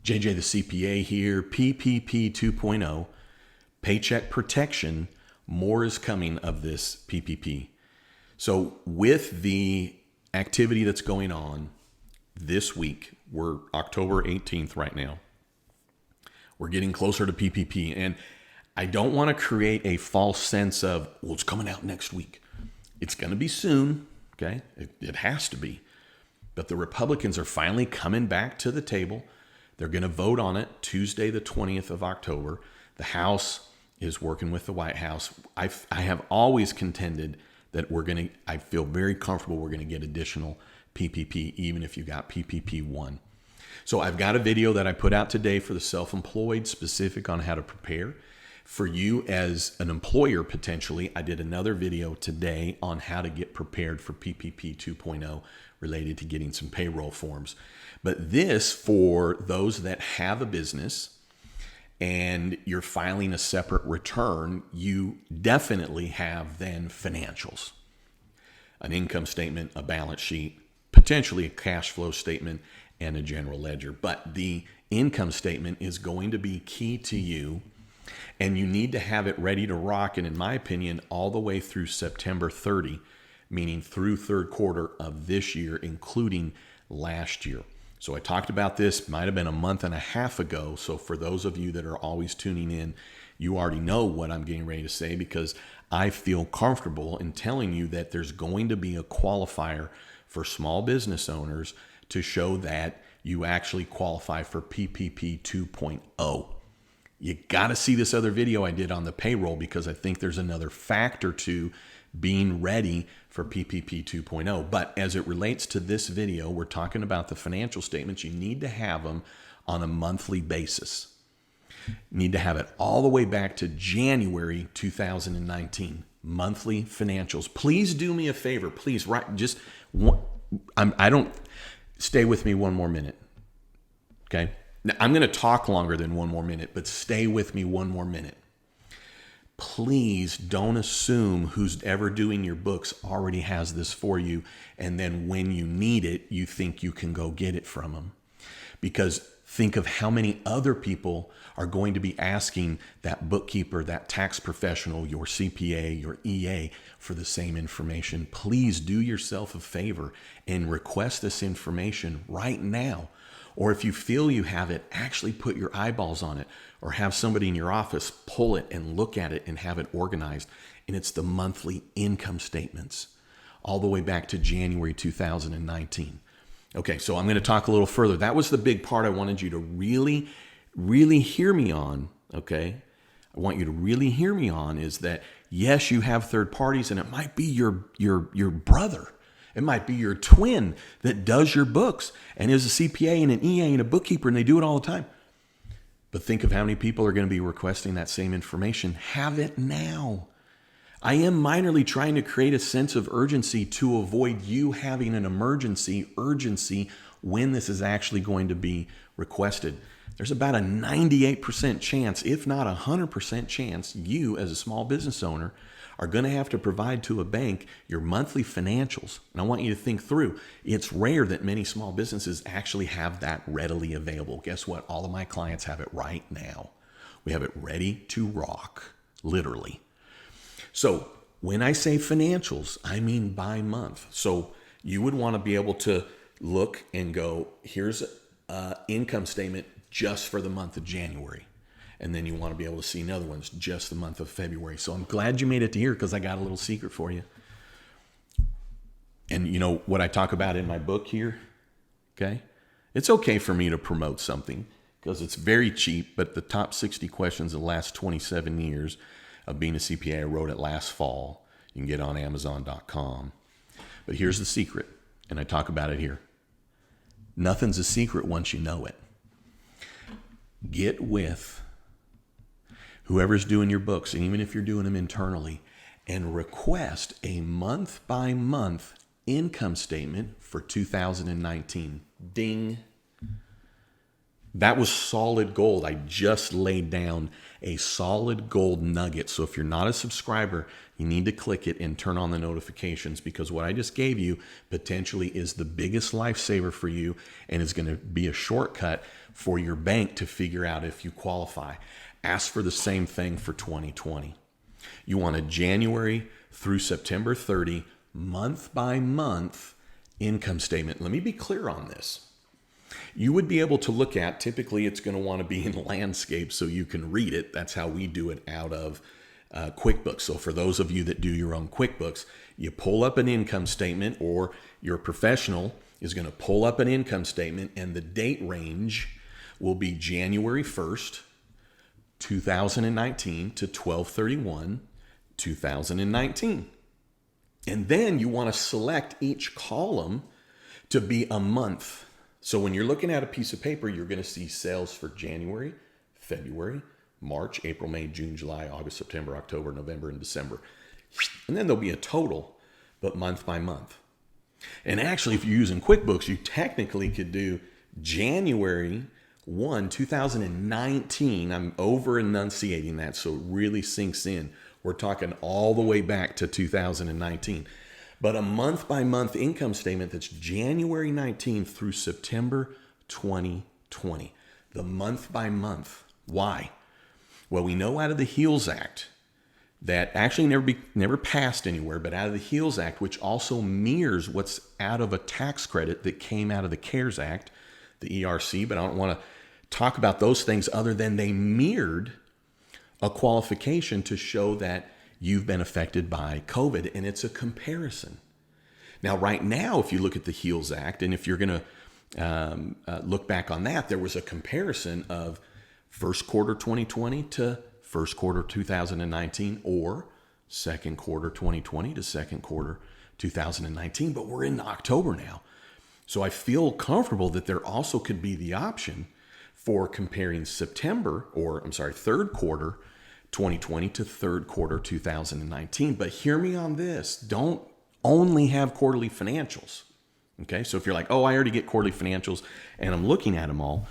JJ the CPA here, PPP 2.0, Paycheck Protection. More is coming of this PPP. So with the activity that's going on this week, we're October 18th right now. We're getting closer to PPP. And I don't want to create a false sense of, well, it's coming out next week. It's going to be soon, okay? It has to be. But the Republicans are finally coming back to the table. They're going to vote on it Tuesday, the 20th of October. The House is working with the White House. I have always contended that I feel very comfortable we're going to get additional PPP, even if you got PPP 1. So I've got a video that I put out today for the self-employed, specific on how to prepare. For you as an employer, potentially, I did another video today on how to get prepared for PPP 2.0 related to getting some payroll forms. But this, for those that have a business and you're filing a separate return, you definitely have then financials, an income statement, a balance sheet, potentially a cash flow statement, and a general ledger. But the income statement is going to be key to you, and you need to have it ready to rock. And in my opinion, all the way through September 30, meaning through third quarter of this year, including last year. So I talked about this, might have been a month and a half ago. So for those of you that are always tuning in, you already know what I'm getting ready to say, because I feel comfortable in telling you that there's going to be a qualifier for small business owners to show that you actually qualify for PPP 2.0. You got to see this other video I did on the payroll, because I think there's another factor to being ready for PPP 2.0. But as it relates to this video, we're talking about the financial statements. You need to have them on a monthly basis. You need to have it all the way back to January 2019. Monthly financials. Please do me a favor. Please, stay with me one more minute. Okay? Now, I'm going to talk longer than one more minute, but stay with me one more minute. Please don't assume who's ever doing your books already has this for you, and then when you need it, you think you can go get it from them. Because think of how many other people are going to be asking that bookkeeper, that tax professional, your CPA, your EA for the same information. Please do yourself a favor and request this information right now. Or if you feel you have it, actually put your eyeballs on it, or have somebody in your office pull it and look at it and have it organized. And it's the monthly income statements all the way back to January 2019. Okay, so I'm going to talk a little further. That was the big part I wanted you to really, really hear me on, okay? I want you to really hear me on is that, yes, you have third parties, and it might be your brother. It might be your twin that does your books and is a CPA and an EA and a bookkeeper, and they do it all the time. But think of how many people are going to be requesting that same information. Have it now. I am minorly trying to create a sense of urgency to avoid you having an urgency when this is actually going to be requested. There's about a 98% chance, if not a 100% chance, you as a small business owner are going to have to provide to a bank your monthly financials. And I want you to think through, it's rare that many small businesses actually have that readily available. Guess what? All of my clients have it right now. We have it ready to rock, literally. So when I say financials, I mean by month. So you would want to be able to look and go, here's an income statement just for the month of January. And then you want to be able to see another one's just the month of February. So I'm glad you made it to here, because I got a little secret for you. And you know what I talk about in my book here? Okay? It's okay for me to promote something because it's very cheap, but the top 60 questions of the last 27 years of being a CPA, I wrote it last fall. You can get on Amazon.com. But here's the secret, and I talk about it here. Nothing's a secret once you know it. Get with whoever's doing your books, and even if you're doing them internally, and request a month-by-month income statement for 2019. Ding. That was solid gold. I just laid down a solid gold nugget. So if you're not a subscriber, you need to click it and turn on the notifications, because what I just gave you potentially is the biggest lifesaver for you and is going to be a shortcut for your bank to figure out if you qualify. Ask for the same thing for 2020. You want a January through September 30, month by month income statement. Let me be clear on this. You would be able to look at, typically it's going to want to be in landscape so you can read it. That's how we do it out of QuickBooks. So for those of you that do your own QuickBooks, you pull up an income statement, or your professional is going to pull up an income statement, and the date range will be January 1st, 2019 to 12/31, 2019. And then you want to select each column to be a month. So when you're looking at a piece of paper, you're going to see sales for January, February, March, April, May, June, July, August, September, October, November, and December. And then there'll be a total, but month by month. And actually, if you're using QuickBooks, you technically could do January 1, 2019. I'm over enunciating that so it really sinks in. We're talking all the way back to 2019. But a month by month income statement that's January 19 through September 2020. The month by month. Why? Well, we know out of the HEALS Act that actually never passed anywhere, but out of the HEALS Act, which also mirrors what's out of a tax credit that came out of the CARES Act, the ERC, but I don't want to talk about those things other than they mirrored a qualification to show that you've been affected by COVID, and it's a comparison. Now, right now, if you look at the HEALS Act, and if you're going to look back on that, there was a comparison of first quarter 2020 to first quarter 2019, or second quarter 2020 to second quarter 2019, but we're in October now. So I feel comfortable that there also could be the option for comparing third quarter 2020 to third quarter 2019. But hear me on this. Don't only have quarterly financials. Okay, so if you're like, oh, I already get quarterly financials and I'm looking at them all,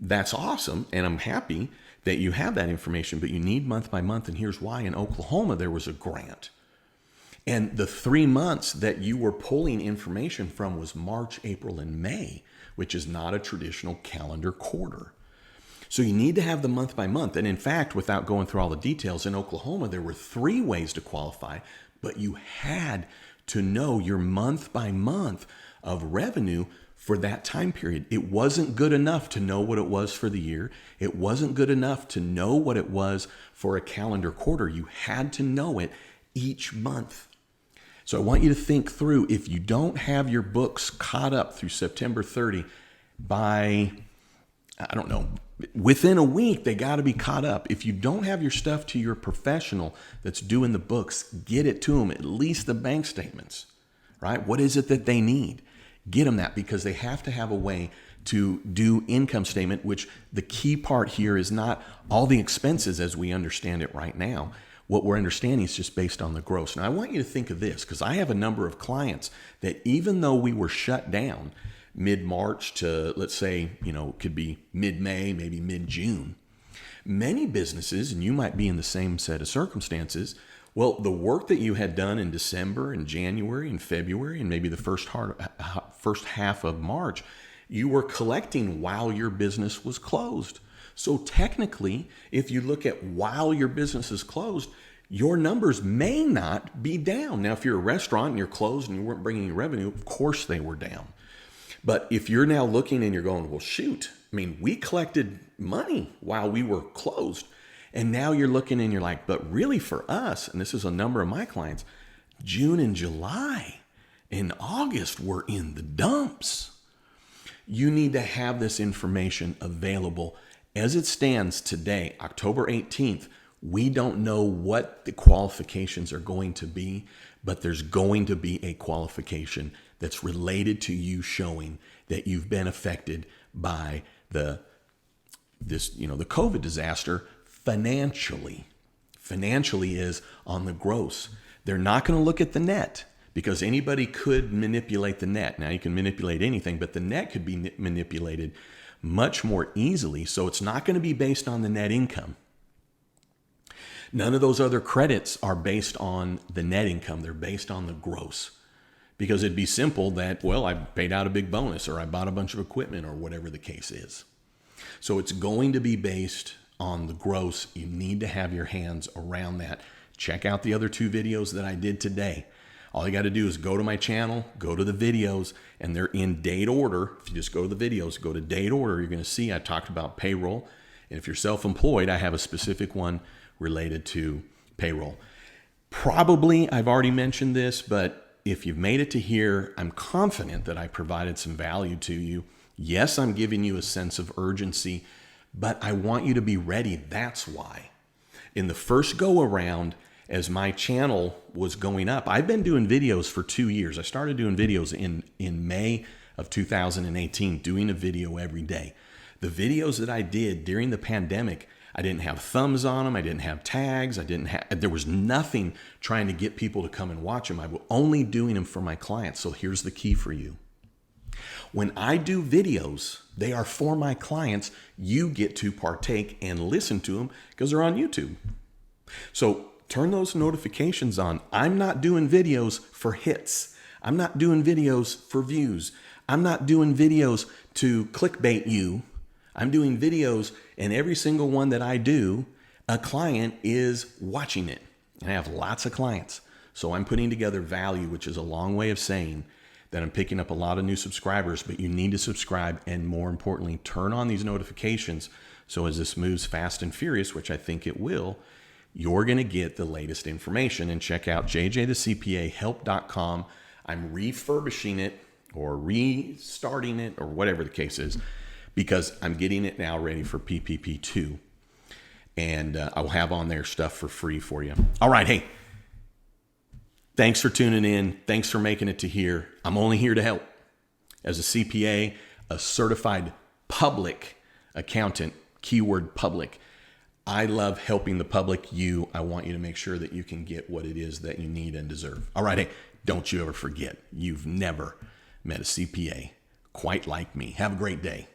that's awesome. And I'm happy that you have that information, but you need month by month. And here's why. In Oklahoma, there was a grant. And the 3 months that you were pulling information from was March, April, and May, which is not a traditional calendar quarter. So you need to have the month by month. And in fact, without going through all the details, in Oklahoma, there were 3 ways to qualify, but you had to know your month by month of revenue for that time period. It wasn't good enough to know what it was for the year. It wasn't good enough to know what it was for a calendar quarter. You had to know it each month. So I want you to think through, if you don't have your books caught up through September 30 by, within a week, they got to be caught up. If you don't have your stuff to your professional that's doing the books, get it to them, at least the bank statements, right? What is it that they need? Get them that, because they have to have a way to do income statement, which the key part here is not all the expenses as we understand it right now. What we're understanding is just based on the gross. Now, I want you to think of this, because I have a number of clients that even though we were shut down mid-March to, let's say, could be mid-May, maybe mid-June, many businesses, and you might be in the same set of circumstances, well, the work that you had done in December and January and February and maybe the first half of March, you were collecting while your business was closed. So technically, if you look at while your business is closed, your numbers may not be down. Now, if you're a restaurant and you're closed and you weren't bringing any revenue, of course they were down. But if you're now looking and you're going, well, shoot, we collected money while we were closed. And now you're looking and you're like, but really for us, and this is a number of my clients, June and July and August were in the dumps. You need to have this information available. As it stands today, October 18th, we don't know what the qualifications are going to be, but there's going to be a qualification that's related to you showing that you've been affected by the COVID disaster financially. Financially is on the gross. They're not going to look at the net, because anybody could manipulate the net. Now, you can manipulate anything, but the net could be manipulated much more easily. So it's not going to be based on the net income. None of those other credits are based on the net income. They're based on the gross. Because it'd be simple that, well, I paid out a big bonus or I bought a bunch of equipment or whatever the case is. So it's going to be based on the gross. You need to have your hands around that. Check out the other 2 videos that I did today. All you got to do is go to my channel, go to the videos, and they're in date order. If you just go to the videos, go to date order, you're going to see I talked about payroll. And if you're self-employed, I have a specific one related to payroll. Probably I've already mentioned this, but if you've made it to here, I'm confident that I provided some value to you. Yes, I'm giving you a sense of urgency, but I want you to be ready. That's why. In the first go around, as my channel was going up, I've been doing videos for 2 years. I started doing videos in May of 2018, doing a video every day. The videos that I did during the pandemic, I didn't have thumbs on them. I didn't have tags. There was nothing trying to get people to come and watch them. I was only doing them for my clients. So here's the key for you. When I do videos, they are for my clients. You get to partake and listen to them because they're on YouTube. So turn those notifications on. I'm not doing videos for hits. I'm not doing videos for views. I'm not doing videos to clickbait you. I'm doing videos, and every single one that I do, a client is watching it. And I have lots of clients. So I'm putting together value, which is a long way of saying that I'm picking up a lot of new subscribers, but you need to subscribe and, more importantly, turn on these notifications so as this moves fast and furious, which I think it will, you're going to get the latest information. And check out jjthecpahelp.com. I'm refurbishing it or restarting it or whatever the case is, because I'm getting it now ready for PPP 2. And I'll have on there stuff for free for you. All right, hey, thanks for tuning in. Thanks for making it to here. I'm only here to help. As a CPA, a certified public accountant, keyword public, I love helping the public. I want you to make sure that you can get what it is that you need and deserve. All right, hey, don't you ever forget, you've never met a CPA quite like me. Have a great day.